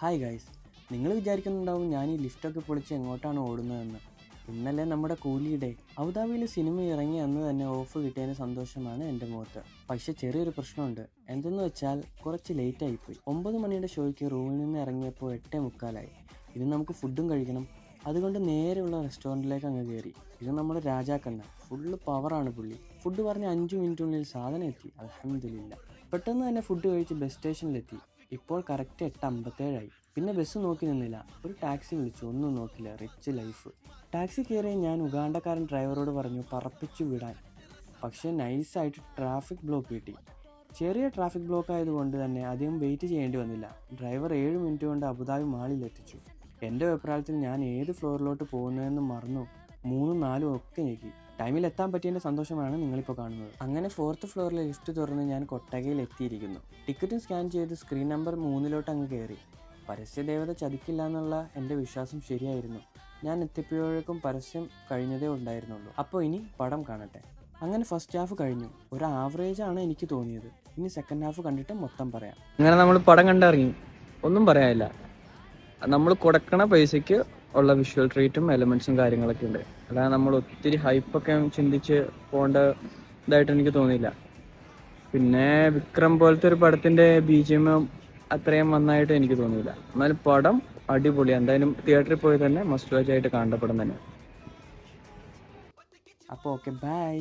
Hi guys, നിങ്ങൾ വിചാരിക്കുന്നുണ്ടാവും ഞാൻ ഈ ലിഫ്റ്റൊക്കെ പൊളിച്ച് എങ്ങോട്ടാണ് ഓടുന്നതെന്ന്. ഇന്നലെ നമ്മുടെ കൂലിയുടെ അബുദാബിയിൽ സിനിമ ഇറങ്ങി അന്ന് തന്നെ ഓഫ് കിട്ടിയതിന് സന്തോഷമാണ് എൻ്റെ മുഖത്ത്. പക്ഷേ ചെറിയൊരു പ്രശ്നമുണ്ട്. എന്തെന്ന് വെച്ചാൽ കുറച്ച് ലേറ്റ് ആയിപ്പോയി. 9 മണിയുടെ ഷോയ്ക്ക് റൂമിൽ നിന്ന് ഇറങ്ങിയപ്പോൾ 8:45. ഇത് നമുക്ക് ഫുഡും കഴിക്കണം. അതുകൊണ്ട് നേരെയുള്ള റെസ്റ്റോറൻറ്റിലേക്ക് അങ്ങ് കയറി. ഇത് നമ്മുടെ രാജാക്കണ്ണ, ഫുള്ള് പവറാണ് പുള്ളി. ഫുഡ് പറഞ്ഞ് 5 മിനിറ്റിനുള്ളിൽ സാധനം എത്തി. അൽഹംദുലില്ലാ. പെട്ടെന്ന് തന്നെ ഫുഡ് കഴിച്ച് ബസ് സ്റ്റേഷനിലെത്തി. ഇപ്പോൾ കറക്റ്റ് 8:57 പിന്നെ ബസ് നോക്കി നിന്നില്ല, ഒരു ടാക്സി വിളിച്ചു. ഒന്നും നോക്കില്ല, റിച്ച് ലൈഫ്. ടാക്സി കയറി ഞാൻ ഉഗാണ്ടക്കാരൻ ഡ്രൈവറോട് പറഞ്ഞു പറപ്പിച്ചു വിടാൻ. പക്ഷേ നൈസായിട്ട് ട്രാഫിക് ബ്ലോക്ക് കിട്ടി. ചെറിയ ട്രാഫിക് ബ്ലോക്ക് ആയതുകൊണ്ട് തന്നെ അധികം വെയിറ്റ് ചെയ്യേണ്ടി വന്നില്ല. ഡ്രൈവർ 7 മിനിറ്റ് കൊണ്ട് അബുദാബി മാളിൽ എത്തിച്ചു. എൻ്റെ അഭിപ്രായത്തിൽ ഞാൻ ഏത് ഫ്ലോറിലോട്ട് പോകുന്നതെന്ന് മറന്നു. 3ഉം 4ഉം ഒക്കെ ഞെക്കി. ടൈമിൽ എത്താൻ പറ്റിയതിൻ്റെ സന്തോഷമാണ് നിങ്ങളിപ്പോൾ കാണുന്നത്. അങ്ങനെ 4th ഫ്ലോറിലെ ലിഫ്റ്റ് തുറന്ന് ഞാൻ കൊട്ടകയിൽ എത്തിയിരിക്കുന്നു. ടിക്കറ്റും സ്കാൻ ചെയ്ത് സ്ക്രീൻ നമ്പർ 3 അങ്ങ് കയറി. പരസ്യദേവത ചതിക്കില്ല എന്നുള്ള എൻ്റെ വിശ്വാസം ശരിയായിരുന്നു. ഞാൻ എത്തിയപ്പോഴേക്കും പരസ്യം കഴിഞ്ഞതേ ഉണ്ടായിരുന്നുള്ളൂ. അപ്പോൾ ഇനി പടം കാണട്ടെ. അങ്ങനെ ഫസ്റ്റ് ഹാഫ് കഴിഞ്ഞു. ഒരു ആവറേജ് ആണ് എനിക്ക് തോന്നിയത്. ഇനി സെക്കൻഡ് ഹാഫ് കണ്ടിട്ട് മൊത്തം പറയാം. അങ്ങനെ നമ്മൾ പടം കണ്ടിറങ്ങി. ഒന്നും പറയാനില്ല. നമ്മൾ കൊടുക്കണ പൈസയ്ക്ക് ഉള്ള വിഷ്വൽ ട്രീറ്റും എലമെന്റ്സും കാര്യങ്ങളൊക്കെ ഉണ്ട്. അല്ലാതെ നമ്മൾ ഒത്തിരി ഹൈപ്പൊക്കെ ചിന്തിച്ച് പോകേണ്ട ഇതായിട്ട് എനിക്ക് തോന്നിയില്ല. പിന്നെ വിക്രം പോലത്തെ ഒരു പടത്തിന്റെ BGM അത്രയും നന്നായിട്ട് എനിക്ക് തോന്നിയില്ല. എന്നാലും പടം അടിപൊളി. എന്തായാലും തിയേറ്ററിൽ പോയി തന്നെ മസ്റ്റ് വാച്ച് ആയിട്ട് കാണേണ്ട പടം തന്നെ. അപ്പോൾ ഓക്കെ, ബൈ.